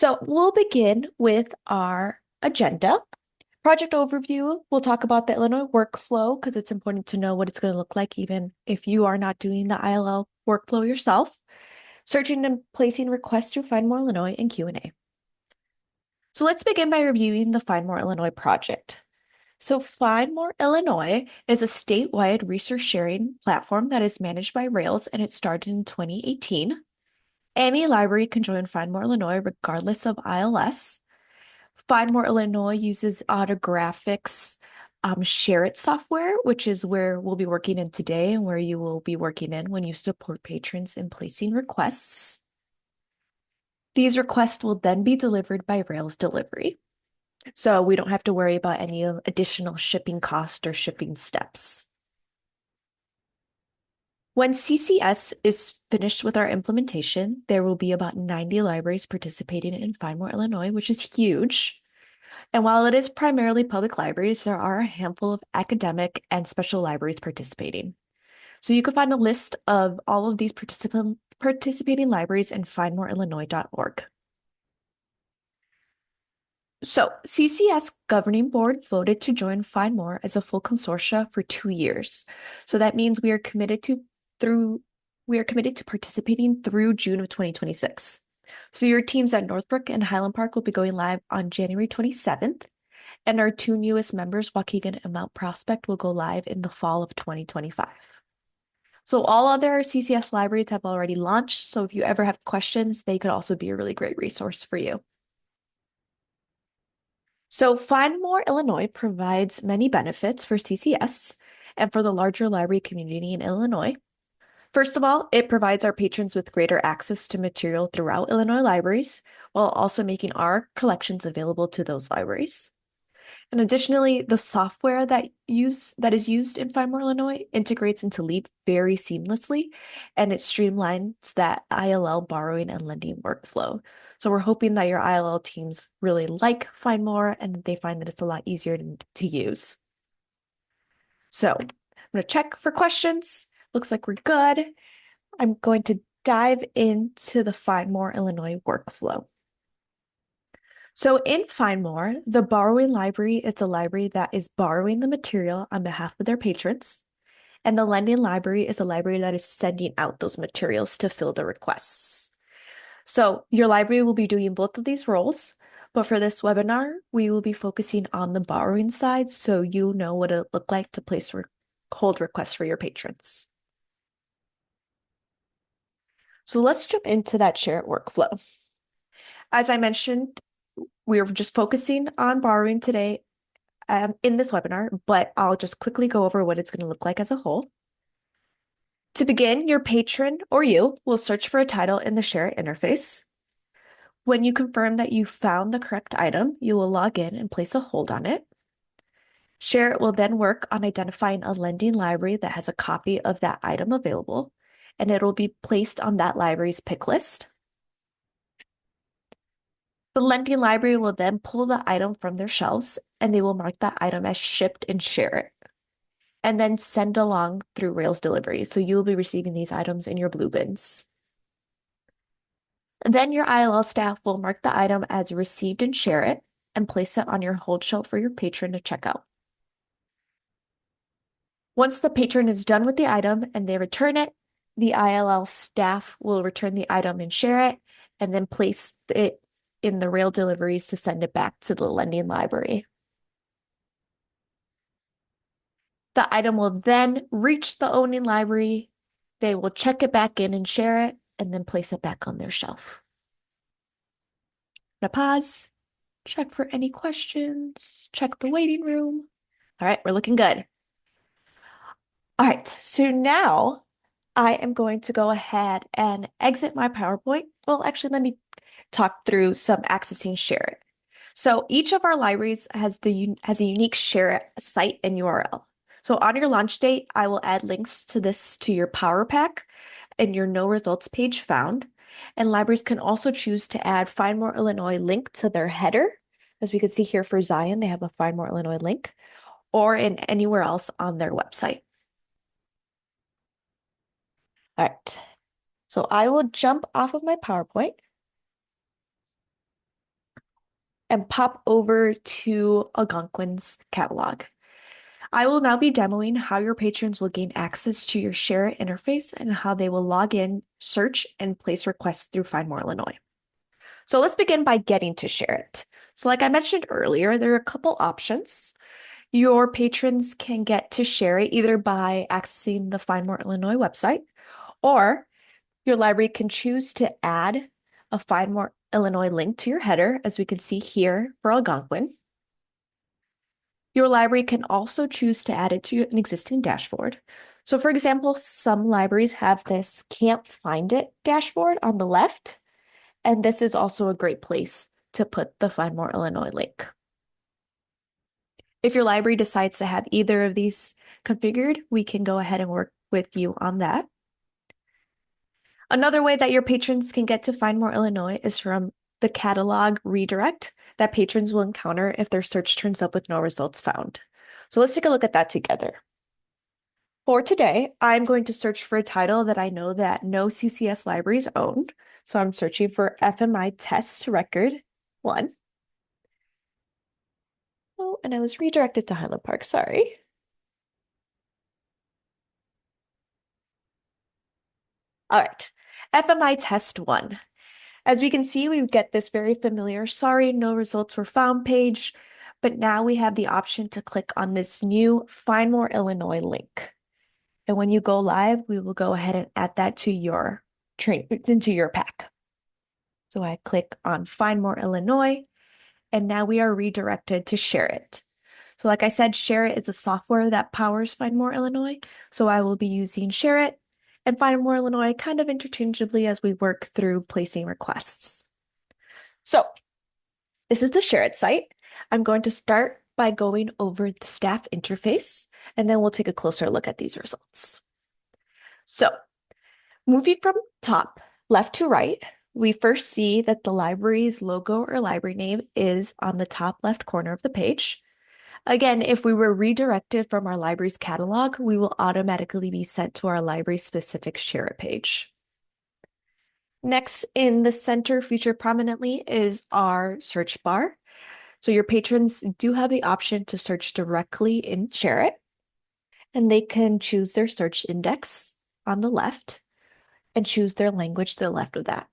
So we'll begin with our agenda. Project overview, we'll talk about the Illinois workflow because it's important to know what it's going to look like even if you are not doing the ILL workflow yourself. Searching and placing requests through Find More Illinois and Q&A. So let's begin by reviewing the Find More Illinois project. So Find More Illinois is a statewide resource sharing platform that is managed by Rails, and it started in 2018. Any library can join Find More Illinois regardless of ILS. Find More Illinois uses Autographics Share It software, which is where we'll be working in today and where you will be working in when you support patrons in placing requests. These requests will then be delivered by Rails Delivery. So we don't have to worry about any additional shipping cost or shipping steps. When CCS is finished with our implementation, there will be about 90 libraries participating in Find More Illinois, which is huge. And while it is primarily public libraries, there are a handful of academic and special libraries participating. So you can find a list of all of these participating libraries in findmoreillinois.org. So CCS Governing Board voted to join Find More as a full consortia for 2 years. So that means we are committed to participating through June of 2026. So your teams at Northbrook and Highland Park will be going live on January 27th, and our 2 newest members, Waukegan and Mount Prospect, will go live in the fall of 2025. So all other CCS libraries have already launched, so if you ever have questions, they could also be a really great resource for you. So Find More Illinois provides many benefits for CCS and for the larger library community in Illinois. First of all, it provides our patrons with greater access to material throughout Illinois libraries, while also making our collections available to those libraries. And additionally, the software that is used in Find More Illinois integrates into Leap very seamlessly, and it streamlines that ILL borrowing and lending workflow. So we're hoping that your ILL teams really like Find More and that they find that it's a lot easier to use. So I'm going to check for questions. Looks like we're good. I'm going to dive into the Find More Illinois workflow. So in Find More, the borrowing library is the library that is borrowing the material on behalf of their patrons, and the lending library is the library that is sending out those materials to fill the requests. So your library will be doing both of these roles, but for this webinar, we will be focusing on the borrowing side so you know what it looked like to place hold requests for your patrons. So let's jump into that Share It workflow. As I mentioned, we're just focusing on borrowing today in this webinar, but I'll just quickly go over what it's going to look like as a whole. To begin, your patron or you will search for a title in the Share It interface. When you confirm that you found the correct item, you will log in and place a hold on it. Share It will then work on identifying a lending library that has a copy of that item available, and it will be placed on that library's pick list. The lending library will then pull the item from their shelves, and they will mark that item as shipped and Share It, and then send along through Rails Delivery. So you'll be receiving these items in your blue bins. And then your ILL staff will mark the item as received and Share It, and place it on your hold shelf for your patron to check out. Once the patron is done with the item and they return it, the ILL staff will return the item and Share It, and then place it in the Rail deliveries to send it back to the lending library. The item will then reach the owning library. They will check it back in and Share It, and then place it back on their shelf. Now pause, check for any questions, check the waiting room. All right, we're looking good. All right, so now I am going to go ahead and exit my PowerPoint. Well, actually, let me talk through some accessing Share It. So each of our libraries has a unique Share It site and URL. So on your launch date, I will add links to this to your Power Pack and your No Results page found. And libraries can also choose to add Find More Illinois link to their header. As we can see here for Zion, they have a Find More Illinois link, or in anywhere else on their website. All right, so I will jump off of my PowerPoint. and pop over to Algonquin's catalog. I will now be demoing how your patrons will gain access to your Share It interface and how they will log in, search, and place requests through Find More Illinois. So let's begin by getting to Share It. So like I mentioned earlier, there are a couple options. Your patrons can get to Share It either by accessing the Find More Illinois website, or your library can choose to add a Find More Illinois link to your header, as we can see here for Algonquin. Your library can also choose to add it to an existing dashboard. So for example, some libraries have this Can't Find It dashboard on the left, and this is also a great place to put the Find More Illinois link. If your library decides to have either of these configured, we can go ahead and work with you on that. Another way that your patrons can get to Find More Illinois is from the catalog redirect that patrons will encounter if their search turns up with no results found. So let's take a look at that together. For today, I'm going to search for a title that I know that no CCS libraries own. So I'm searching for FMI Test Record 1. Oh, and I was redirected to Highland Park, sorry. All right, FMI Test 1. As we can see, we get this very familiar, sorry, no results were found page, but now we have the option to click on this new Find More Illinois link. And when you go live, we will go ahead and add that to your into your pack. So I click on Find More Illinois, and now we are redirected to Share It. So like I said, Share It is a software that powers Find More Illinois. So I will be using Share It and Find More Illinois kind of interchangeably as we work through placing requests. So this is the Share It site. I'm going to start by going over the staff interface, and then we'll take a closer look at these results. So moving from top left to right, we first see that the library's logo or library name is on the top left corner of the page. Again, if we were redirected from our library's catalog, we will automatically be sent to our library-specific Share It page. Next, in the center featured prominently is our search bar. So your patrons do have the option to search directly in Share It, and they can choose their search index on the left and choose their language to the left of that.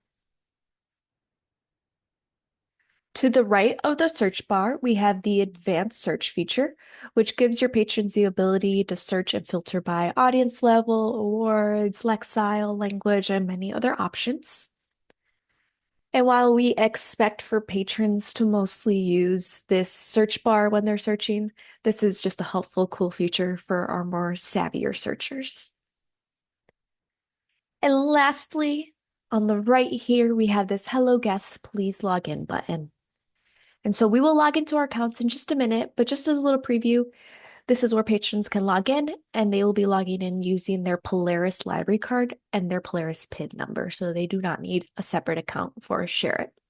To the right of the search bar, we have the advanced search feature, which gives your patrons the ability to search and filter by audience level, awards, Lexile, language, and many other options. And while we expect for patrons to mostly use this search bar when they're searching, this is just a helpful, cool feature for our more savvier searchers. And lastly, on the right here, we have this Hello Guests, Please Log In button. And so we will log into our accounts in just a minute, but just as a little preview, this is where patrons can log in, and they will be logging in using their Polaris library card and their Polaris PIN number. So they do not need a separate account for Share It.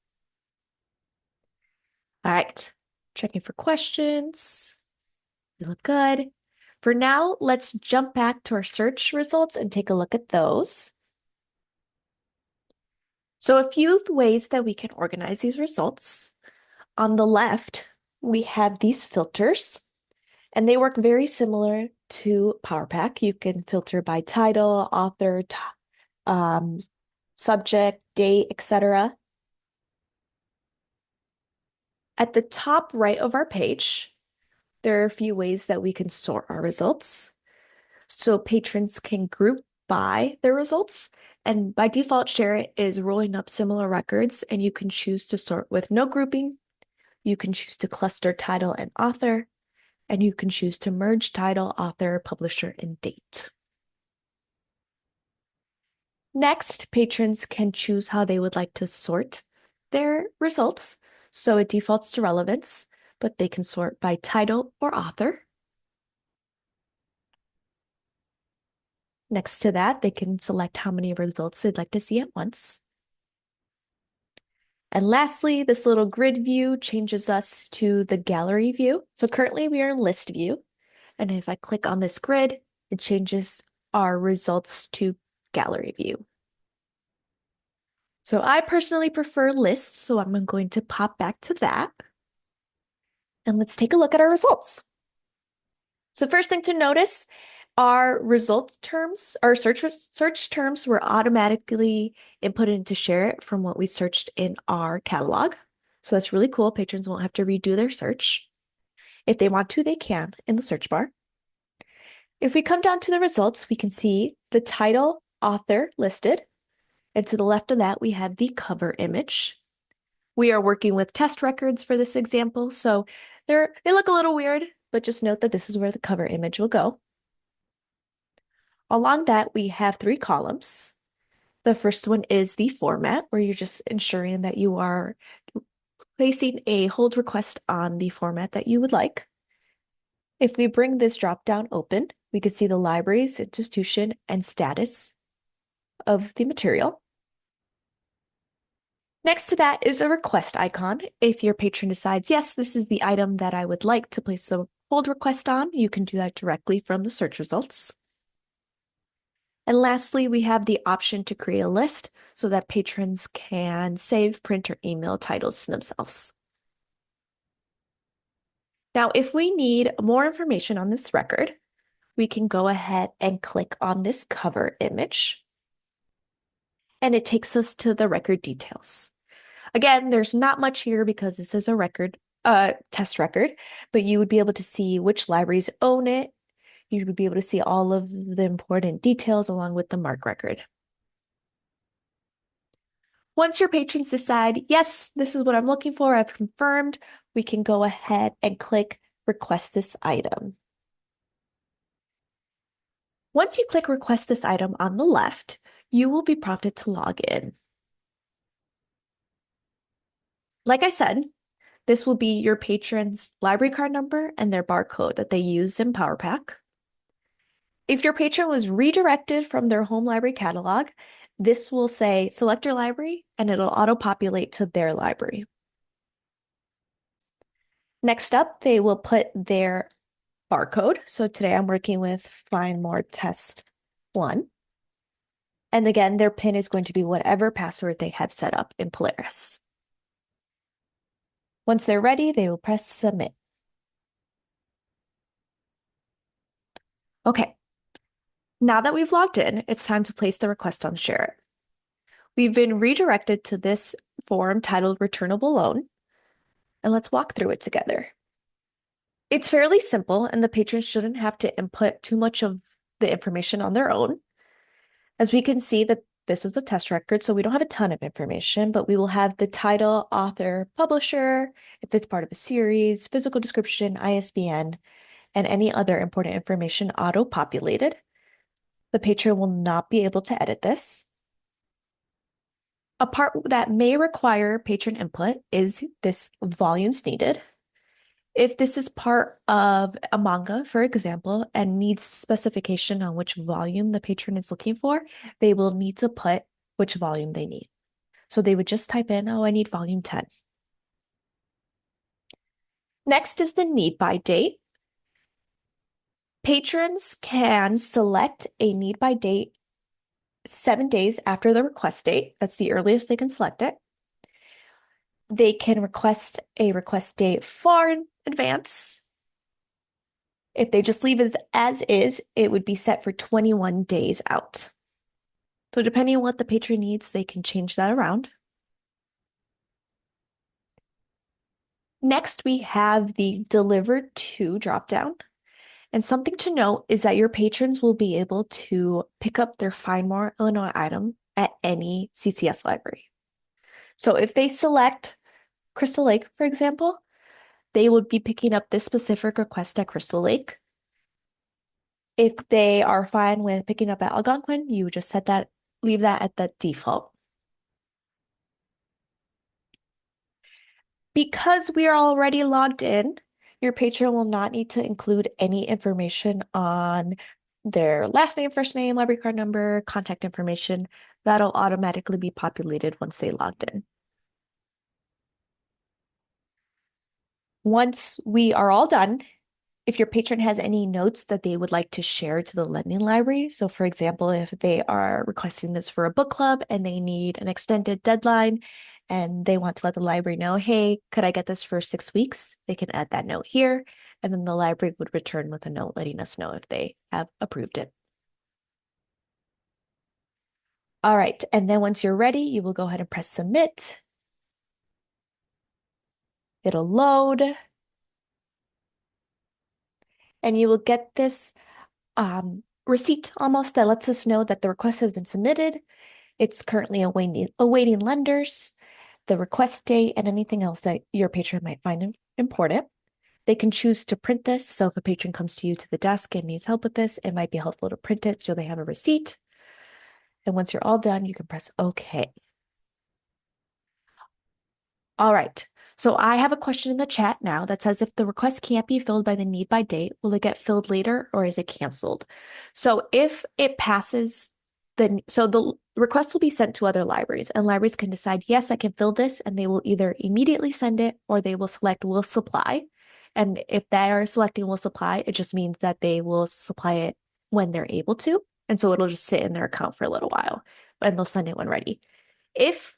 All right, checking for questions. We look good. For now, let's jump back to our search results and take a look at those. So a few ways that we can organize these results. On the left, we have these filters, and they work very similar to PowerPack. You can filter by title, author, subject, date, etc. At the top right of our page, there are a few ways that we can sort our results. So patrons can group by their results, and by default, Share It is rolling up similar records, and you can choose to sort with no grouping. You can choose to cluster title and author, and you can choose to merge title, author, publisher, and date. Next, patrons can choose how they would like to sort their results. So it defaults to relevance, but they can sort by title or author. Next to that, they can select how many results they'd like to see at once. And lastly, this little grid view changes us to the gallery view. So currently we are in list view. And if I click on this grid, it changes our results to gallery view. So I personally prefer lists, so I'm going to pop back to that. and let's take a look at our results. So first thing to notice, our result terms, our search terms were automatically inputted into SHAREit from what we searched in our catalog. So that's really cool. Patrons won't have to redo their search. If they want to, they can in the search bar. If we come down to the results, we can see the title, author listed. And to the left of that, we have the cover image. We are working with test records for this example, so they look a little weird, but just note that this is where the cover image will go. Along that, we have 3 columns. The first one is the format, where you're just ensuring that you are placing a hold request on the format that you would like. If we bring this drop-down open, we can see the library's institution and status of the material. Next to that is a request icon. If your patron decides, yes, this is the item that I would like to place a hold request on, you can do that directly from the search results. And lastly, we have the option to create a list so that patrons can save, print, or email titles to themselves. Now, if we need more information on this record, we can go ahead and click on this cover image, and it takes us to the record details. Again, there's not much here because this is a record, test record, but you would be able to see which libraries own it. You would be able to see all of the important details along with the MARC record. Once your patrons decide, yes, this is what I'm looking for, I've confirmed, we can go ahead and click request this item. Once you click request this item on the left, you will be prompted to log in. Like I said, this will be your patron's library card number and their barcode that they use in PowerPack. If your patron was redirected from their home library catalog, this will say select your library and it'll auto-populate to their library. Next up, they will put their barcode. So today I'm working with Find More Test 1. And again, their PIN is going to be whatever password they have set up in Polaris. Once they're ready, they will press submit. Okay, now that we've logged in, it's time to place the request on SHAREit. We've been redirected to this form titled Returnable Loan, and let's walk through it together. It's fairly simple, and the patron shouldn't have to input too much of the information on their own. As we can see that this is a test record, so we don't have a ton of information, but we will have the title, author, publisher, if it's part of a series, physical description, ISBN, and any other important information auto-populated. The patron will not be able to edit this. A part that may require patron input is this volumes needed. If this is part of a manga, for example, and needs specification on which volume the patron is looking for, they will need to put which volume they need. So they would just type in, oh, I need volume 10. Next is the need by date. Patrons can select a need by date 7 days after the request date. That's the earliest they can select it. They can request a request date far in advance. If they just leave as is, it would be set for 21 days out. So depending on what the patron needs, they can change that around. Next, we have the delivered to dropdown. And something to note is that your patrons will be able to pick up their Find More Illinois item at any CCS library. So if they select Crystal Lake, for example, they would be picking up this specific request at Crystal Lake. If they are fine with picking up at Algonquin, you would just leave that at the default. Because we are already logged in, your patron will not need to include any information on their last name, first name, library card number, contact information. That'll automatically be populated once they logged in. Once we are all done, if your patron has any notes that they would like to share to the lending library, so for example, if they are requesting this for a book club and they need an extended deadline and they want to let the library know, hey, could I get this for 6 weeks? They can add that note here, and then the library would return with a note letting us know if they have approved it. All right, and then once you're ready, you will go ahead and press submit. It'll load, and you will get this receipt almost that lets us know that the request has been submitted. It's currently awaiting lenders, the request date, and anything else that your patron might find important. They can choose to print this. So if a patron comes to you to the desk and needs help with this, it might be helpful to print it so they have a receipt. And once you're all done, you can press OK. All right. So I have a question in the chat now that says if the request can't be filled by the need by date, will it get filled later or is it canceled? So if it passes the request will be sent to other libraries and libraries can decide, yes, I can fill this, and they will either immediately send it or they will select will supply. And if they are selecting will supply, it just means that they will supply it when they're able to. And so it'll just sit in their account for a little while and they'll send it when ready. If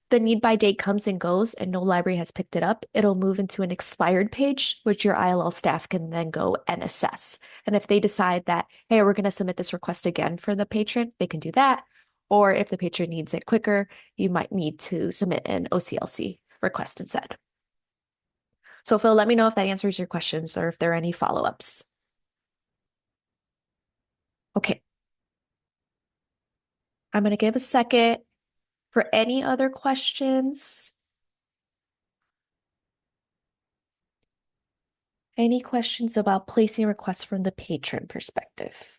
the need by date comes and goes and no library has picked it up, it'll move into an expired page, which your ILL staff can then go and assess. And if they decide that, hey, we're going to submit this request again for the patron, they can do that. Or if the patron needs it quicker, you might need to submit an OCLC request instead. So Phil, let me know if that answers your questions or if there are any follow-ups. Okay. I'm going to give a second for any other questions. Any questions about placing requests from the patron perspective?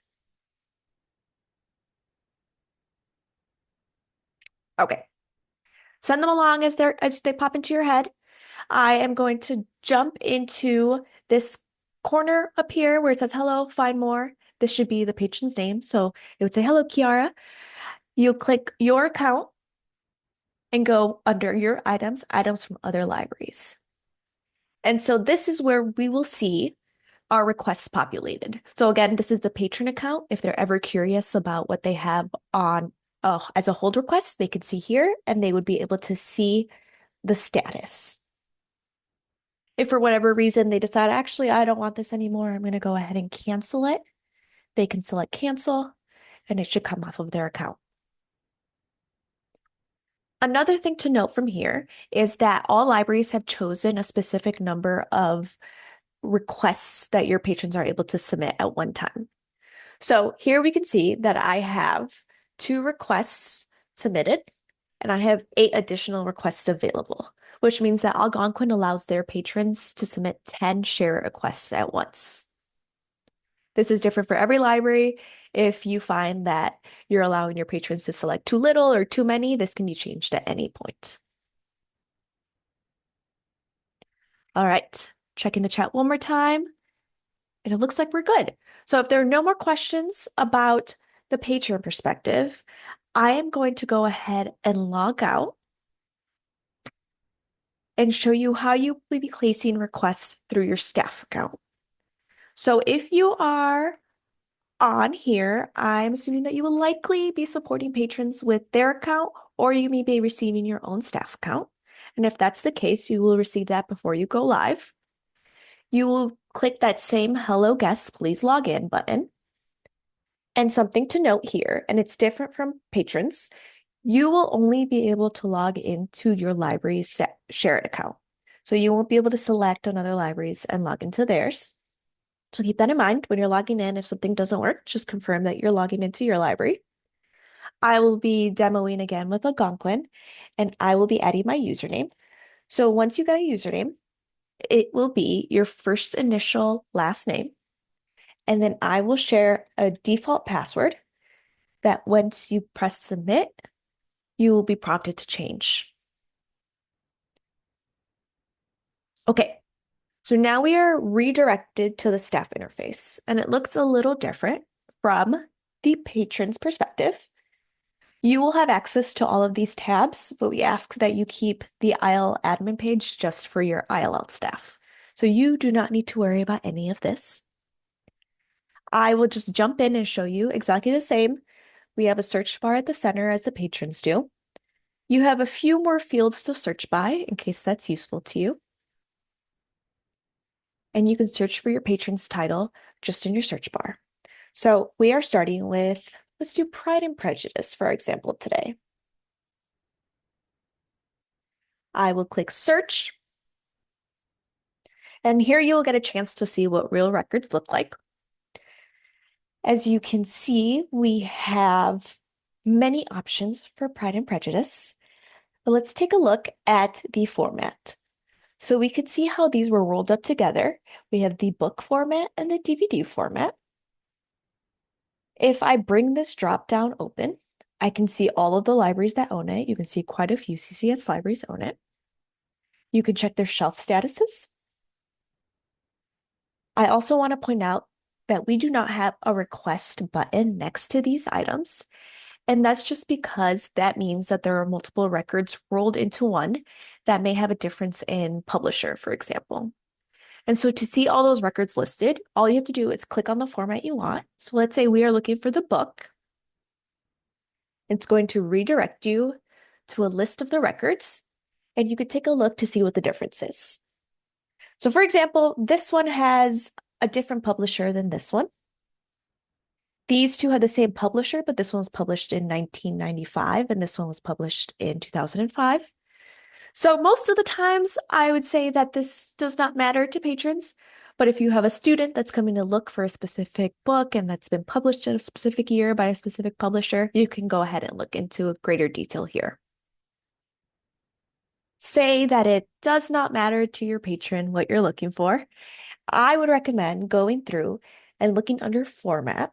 Okay. Send them along as they pop into your head. I am going to jump into this corner up here where it says hello, find more. This should be the patron's name. So it would say, hello, Kiara. You'll click your account and go under your items from other libraries. And so this is where we will see our requests populated. So again, this is the patron account. If they're ever curious about what they have on as a hold request, they could see here and they would be able to see the status. If for whatever reason they decide, actually, I don't want this anymore, I'm going to go ahead and cancel it, they can select cancel and it should come off of their account. Another thing to note from here is that all libraries have chosen a specific number of requests that your patrons are able to submit at one time. So here we can see that I have 2 requests submitted and I have 8 additional requests available, which means that Algonquin allows their patrons to submit 10 share requests at once. This is different for every library. If you find that you're allowing your patrons to select too little or too many, this can be changed at any point. All right, checking the chat one more time. And it looks like we're good. So if there are no more questions about the patron perspective, I am going to go ahead and log out and show you how you will be placing requests through your staff account. So if you are on here, I'm assuming that you will likely be supporting patrons with their account, or you may be receiving your own staff account. And if that's the case, you will receive that before you go live. You will click that same hello guests, please log in button. And something to note here, and it's different from patrons, you will only be able to log into your library's shared account. So you won't be able to select another libraries and log into theirs. So keep that in mind when you're logging in. If something doesn't work, just confirm that you're logging into your library. I will be demoing again with Algonquin, and I will be adding my username. So once you get a username, it will be your first initial last name. And then I will share a default password that once you press submit, you will be prompted to change. Okay, so now we are redirected to the staff interface, and it looks a little different from the patron's perspective. You will have access to all of these tabs, but we ask that you keep the ILL admin page just for your ILL staff. So you do not need to worry about any of this. I will just jump in and show you exactly the same. We have a search bar at the center as the patrons do. You have a few more fields to search by in case that's useful to you. And you can search for your patron's title just in your search bar. So we are starting with, let's do Pride and Prejudice, for example, today. I will click search. And here you'll get a chance to see what real records look like. As you can see, we have many options for Pride and Prejudice. But let's take a look at the format. So we could see how these were rolled up together. We have the book format and the DVD format. If I bring this drop down open, I can see all of the libraries that own it. You can see quite a few CCS libraries own it. You can check their shelf statuses. I also want to point out that we do not have a request button next to these items. And that's just because that means that there are multiple records rolled into one that may have a difference in publisher, for example. And so to see all those records listed, all you have to do is click on the format you want. So let's say we are looking for the book. It's going to redirect you to a list of the records, and you could take a look to see what the difference is. So for example, this one has a different publisher than this one. These two had the same publisher, but this one was published in 1995 and this one was published in 2005. So most of the times I would say that this does not matter to patrons, but if you have a student that's coming to look for a specific book and that's been published in a specific year by a specific publisher, you can go ahead and look into greater detail here. Say that it does not matter to your patron what you're looking for. I would recommend going through and looking under format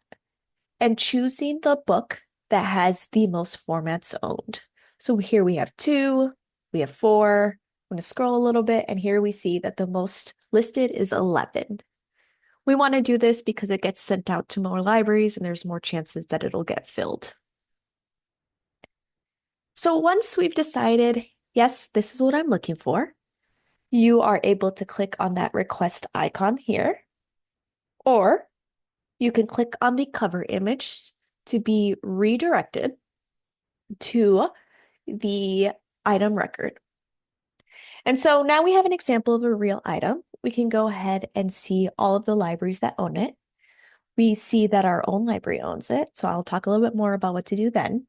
and choosing the book that has the most formats owned. So here we have 2, we have 4. I'm going to scroll a little bit, and here we see that the most listed is 11. We want to do this because it gets sent out to more libraries and there's more chances that it'll get filled. So once we've decided, yes, this is what I'm looking for, you are able to click on that request icon here, or you can click on the cover image to be redirected to the item record. And so now we have an example of a real item. We can go ahead and see all of the libraries that own it. We see that our own library owns it, so I'll talk a little bit more about what to do then.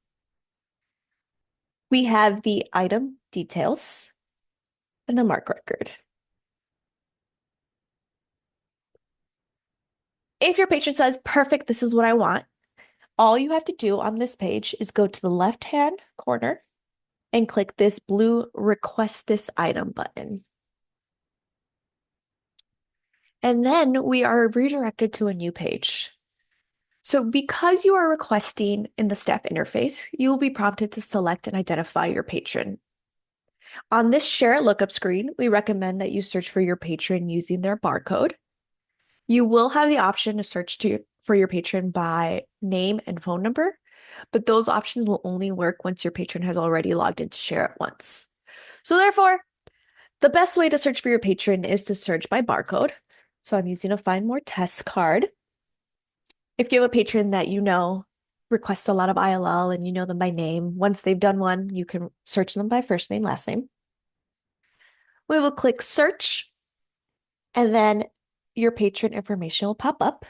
We have the item details and the MARC record. If your patron says, perfect, this is what I want, all you have to do on this page is go to the left-hand corner and click this blue Request This Item button. And then we are redirected to a new page. So because you are requesting in the staff interface, you will be prompted to select and identify your patron. On this Share It lookup screen, we recommend that you search for your patron using their barcode. You will have the option to search for your patron by name and phone number, but those options will only work once your patron has already logged into Share It once. So therefore, the best way to search for your patron is to search by barcode. So I'm using a Find More test card. If you have a patron that you know requests a lot of ILL and you know them by name, once they've done one, you can search them by first name, last name. We will click search, and then your patron information will pop up.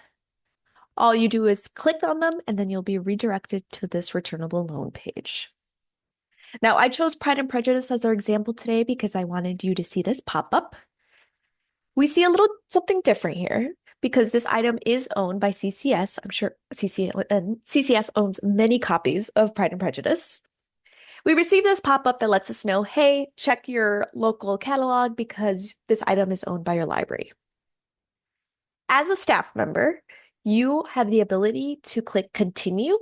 All you do is click on them, and then you'll be redirected to this returnable loan page. Now, I chose Pride and Prejudice as our example today because I wanted you to see this pop up. We see a little something different here because this item is owned by CCS. I'm sure CCS owns many copies of Pride and Prejudice. We receive this pop-up that lets us know, hey, check your local catalog because this item is owned by your library. As a staff member, you have the ability to click continue,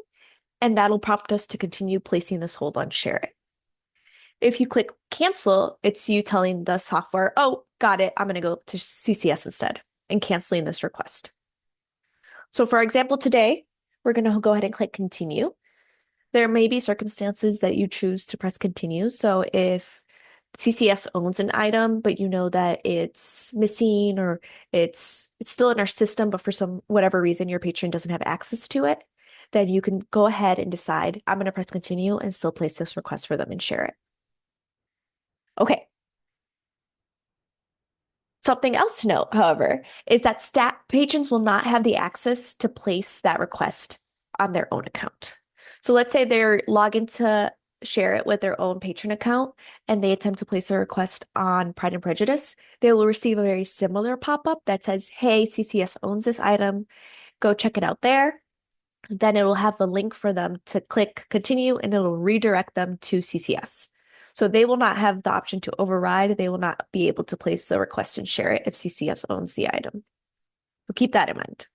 and that'll prompt us to continue placing this hold on Share It. If you click cancel, it's you telling the software, oh, got it, I'm going to go to CCS instead and canceling this request. So for example, today, we're going to go ahead and click continue. There may be circumstances that you choose to press continue. So if CCS owns an item, but you know that it's missing or it's still in our system, but for some whatever reason your patron doesn't have access to it, then you can go ahead and decide, I'm going to press continue and still place this request for them and Share It. Okay. Something else to note, however, is that staff patrons will not have the access to place that request on their own account. So let's say they're logging to share it with their own patron account and they attempt to place a request on Pride and Prejudice, they will receive a very similar pop-up that says, "Hey, CCS owns this item. Go check it out there." Then it will have a link for them to click continue and it'll redirect them to CCS. So they will not have the option to override. They will not be able to place the request and share it if CCS owns the item. So keep that in mind.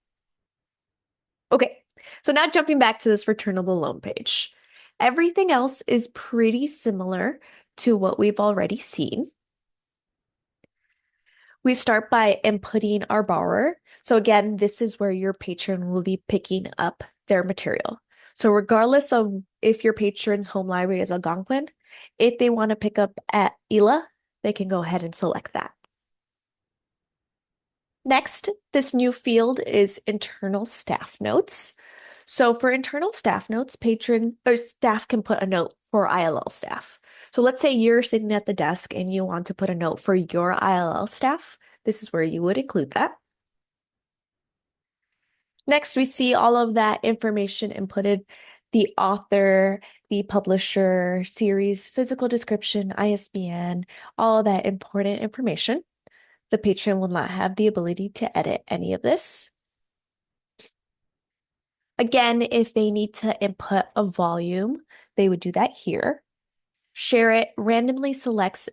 Okay, so now jumping back to this returnable loan page. Everything else is pretty similar to what we've already seen. We start by inputting our borrower. So again, this is where your patron will be picking up their material. So regardless of if your patron's home library is Algonquin, if they want to pick up at ELA, they can go ahead and select that. Next, this new field is internal staff notes. So for internal staff notes, patron or staff can put a note for ILL staff. So let's say you're sitting at the desk and you want to put a note for your ILL staff. This is where you would include that. Next, we see all of that information inputted, the author, the publisher, series, physical description, ISBN, all of that important information. The patron will not have the ability to edit any of this. Again, if they need to input a volume, they would do that here. Share It randomly selects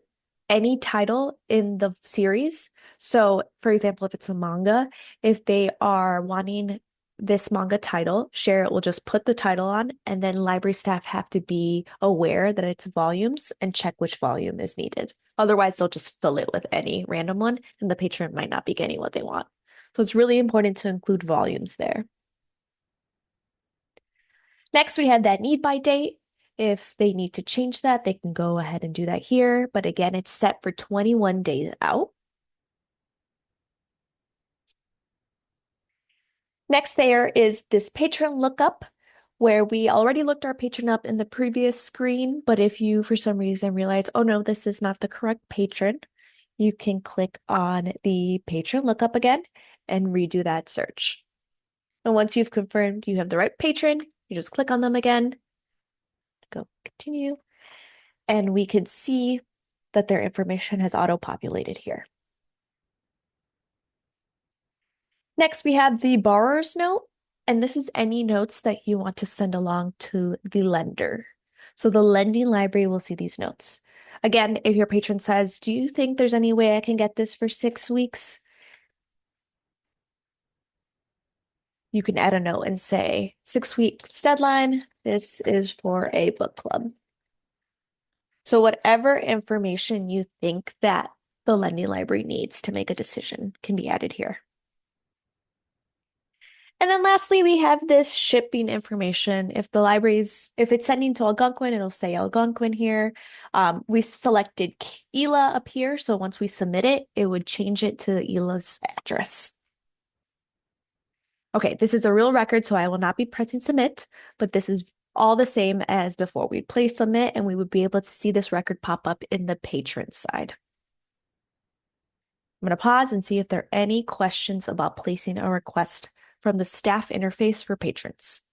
any title in the series. So, for example, if it's a manga, if they are wanting this manga title, Share It will just put the title on, and then library staff have to be aware that it's volumes and check which volume is needed. Otherwise, they'll just fill it with any random one, and the patron might not be getting what they want. So it's really important to include volumes there. Next, we have that need by date. If they need to change that, they can go ahead and do that here. But again, it's set for 21 days out. Next, there is this patron lookup where we already looked our patron up in the previous screen. But if you, for some reason, realize, oh no, this is not the correct patron, you can click on the patron lookup again and redo that search. And once you've confirmed you have the right patron, you just click on them again, go continue, and we can see that their information has auto-populated here. Next, we have the borrower's note, and this is any notes that you want to send along to the lender. So the lending library will see these notes. Again, if your patron says, "Do you think there's any way I can get this for 6 weeks?" You can add a note and say, 6 weeks deadline, this is for a book club. So whatever information you think that the lending library needs to make a decision can be added here. And then lastly, we have this shipping information. If it's sending to Algonquin, it'll say Algonquin here. We selected ELA up here. So once we submit it, it would change it to ELA's address. Okay, this is a real record, so I will not be pressing submit, but this is all the same as before. We'd place submit and we would be able to see this record pop up in the patron side. I'm going to pause and see if there are any questions about placing a request from the staff interface for patrons.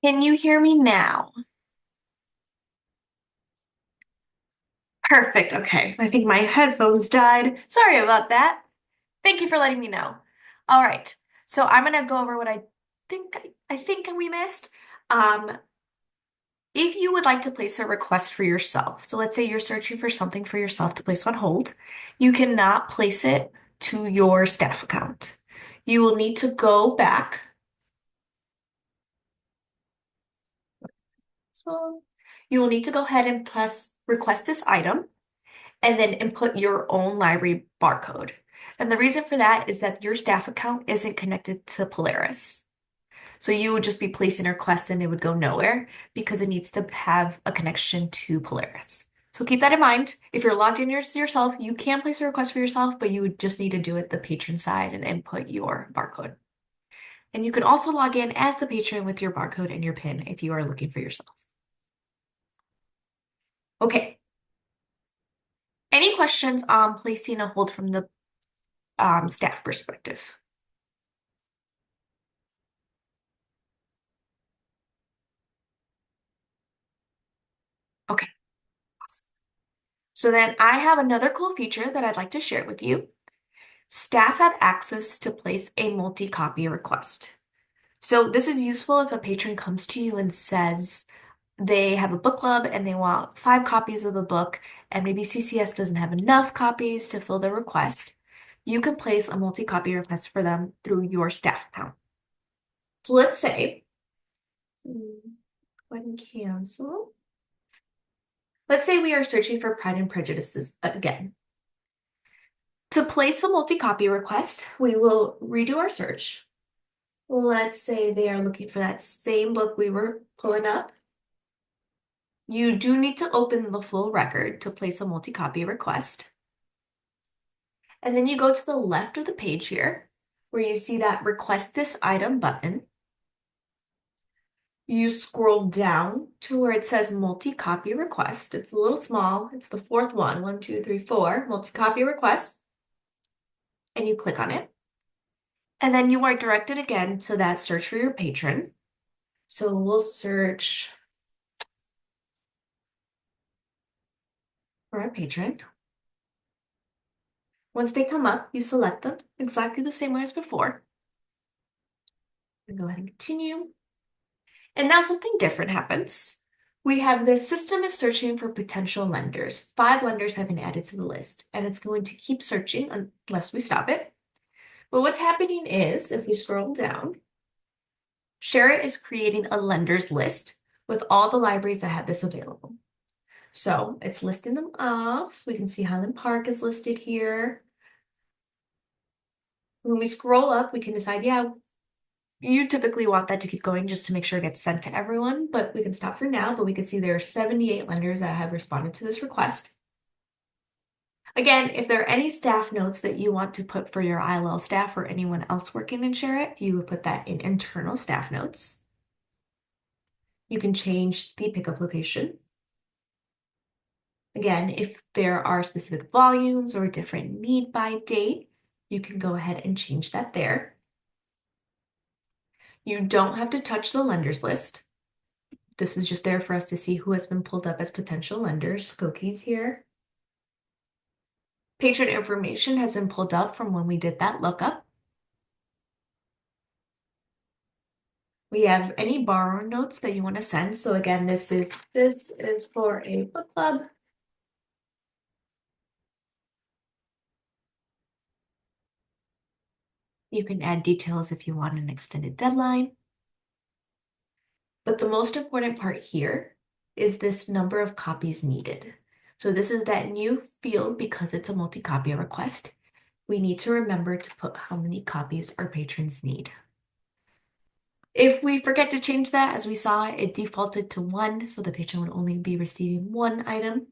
Can you hear me now? Perfect. Okay. I think my headphones died. Sorry about that. Thank you for letting me know. All right. So I'm gonna go over what I think we missed. Um, if you would like to place a request for yourself, so let's say you're searching for something for yourself to place on hold, you cannot place it to your staff account. You will need to go back. So you will need to go ahead and press request this item and then input your own library barcode. And the reason for that is that your staff account isn't connected to Polaris. So you would just be placing a request and it would go nowhere because it needs to have a connection to Polaris. So keep that in mind. If you're logged in yourself, you can place a request for yourself, but you would just need to do it the patron side and input your barcode. And you can also log in as the patron with your barcode and your PIN if you are looking for yourself. Okay. Any questions on placing a hold from the staff perspective? Okay. Awesome. So then I have another cool feature that I'd like to share with you. Staff have access to place a multi-copy request. So this is useful if a patron comes to you and says they have a book club and they want 5 copies of a book, and maybe CCS doesn't have enough copies to fill the request. You can place a multi-copy request for them through your staff account. So let's say, go ahead and cancel. Let's say we are searching for Pride and Prejudices again. To place a multi-copy request, we will redo our search. Let's say they are looking for that same book we were pulling up. You do need to open the full record to place a multi-copy request. And then you go to the left of the page here, where you see that Request This Item button. You scroll down to where it says Multi-Copy Request. It's a little small. It's the fourth one. 1, 2, 3, 4. Multi-Copy Request. And you click on it. And then you are directed again to that search for your patron. So we'll search for our patron. Once they come up, you select them exactly the same way as before. And go ahead and continue. And now something different happens. We have the system is searching for potential lenders. 5 lenders have been added to the list, and it's going to keep searching unless we stop it. But what's happening is, if we scroll down, ShareIt is creating a lenders list with all the libraries that have this available. So it's listing them off. We can see Highland Park is listed here. When we scroll up, we can decide, yeah, you typically want that to keep going just to make sure it gets sent to everyone, but we can stop for now. But we can see there are 78 lenders that have responded to this request. Again, if there are any staff notes that you want to put for your ILL staff or anyone else working in ShareIt, you would put that in internal staff notes. You can change the pickup location. Again, if there are specific volumes or different need by date, you can go ahead and change that there. You don't have to touch the lenders list. This is just there for us to see who has been pulled up as potential lenders. Skoki's here. Patron information has been pulled up from when we did that lookup. We have any borrower notes that you want to send. So again, this is for a book club. You can add details if you want an extended deadline. But the most important part here is this number of copies needed. So this is that new field because it's a multi-copy request. We need to remember to put how many copies our patrons need. If we forget to change that, as we saw, it defaulted to 1, so the patron would only be receiving 1 item.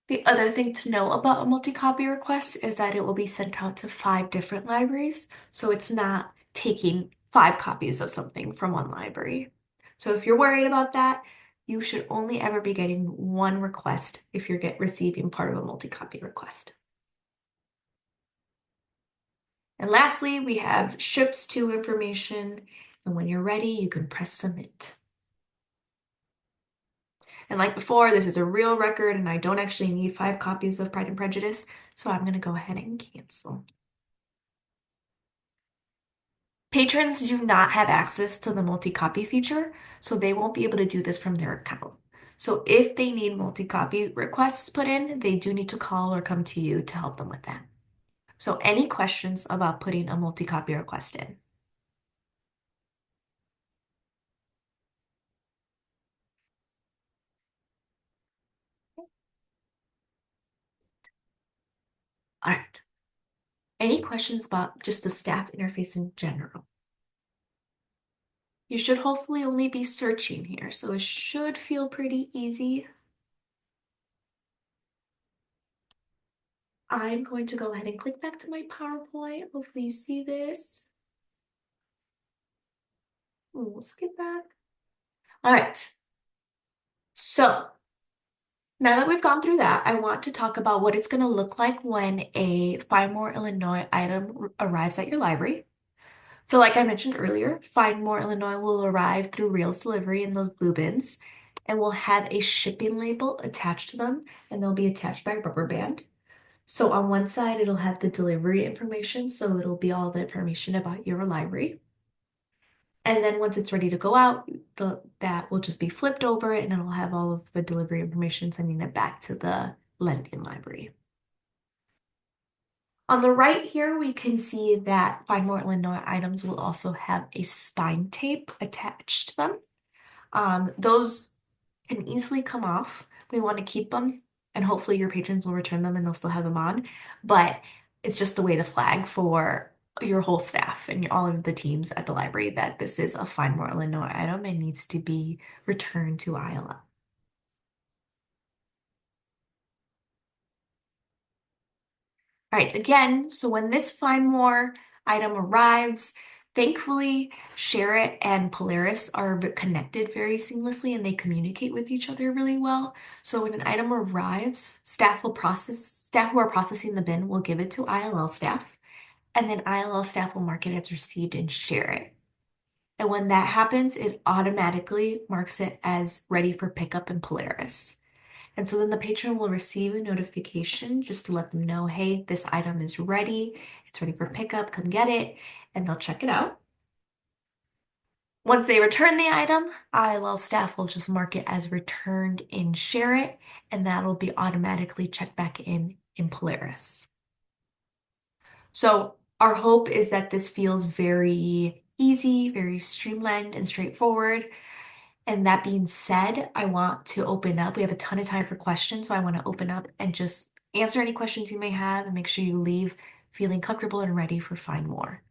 The other thing to know about a multi-copy request is that it will be sent out to 5 different libraries, so it's not taking 5 copies of something from one library. So if you're worried about that, you should only ever be getting 1 request if you're receiving part of a multi-copy request. And lastly, we have ships to information. And when you're ready, you can press submit. And like before, this is a real record and I don't actually need 5 copies of Pride and Prejudice, so I'm going to go ahead and cancel. Patrons do not have access to the multi-copy feature, so they won't be able to do this from their account. So if they need multi-copy requests put in, they do need to call or come to you to help them with that. So any questions about putting a multi-copy request in? All right. Any questions about just the staff interface in general? You should hopefully only be searching here, so it should feel pretty easy. I'm going to go ahead and click back to my PowerPoint. Hopefully you see this. We'll skip back. All right. So now that we've gone through that, I want to talk about what it's going to look like when a Find More Illinois item arrives at your library. So like I mentioned earlier, Find More Illinois will arrive through Rails delivery in those blue bins and will have a shipping label attached to them, and they'll be attached by a rubber band. So on one side, it'll have the delivery information, so it'll be all the information about your library. And then once it's ready to go out, that will just be flipped over and it'll have all of the delivery information sending it back to the lending library. On the right here, we can see that Find More Illinois items will also have a spine tape attached to them. Those can easily come off. We want to keep them, and hopefully your patrons will return them and they'll still have them on. But it's just the way to flag for your whole staff and all of the teams at the library that this is a Find More Illinois item and needs to be returned to ILL. All right, again, so when this Find More item arrives, thankfully, Shareit and Polaris are connected very seamlessly and they communicate with each other really well. So when an item arrives, staff who are processing the bin will give it to ILL staff, and then ILL staff will mark it as received and share it. And when that happens, it automatically marks it as ready for pickup in Polaris. And so then the patron will receive a notification just to let them know, hey, this item is ready. It's ready for pickup. Come get it. And they'll check it out. Once they return the item, ILL staff will just mark it as returned in Shareit, and that'll be automatically checked back in Polaris. So our hope is that this feels very easy, very streamlined and straightforward. And that being said, I want to open up. We have a ton of time for questions, so I want to open up and just answer any questions you may have and make sure you leave feeling comfortable and ready for Find More.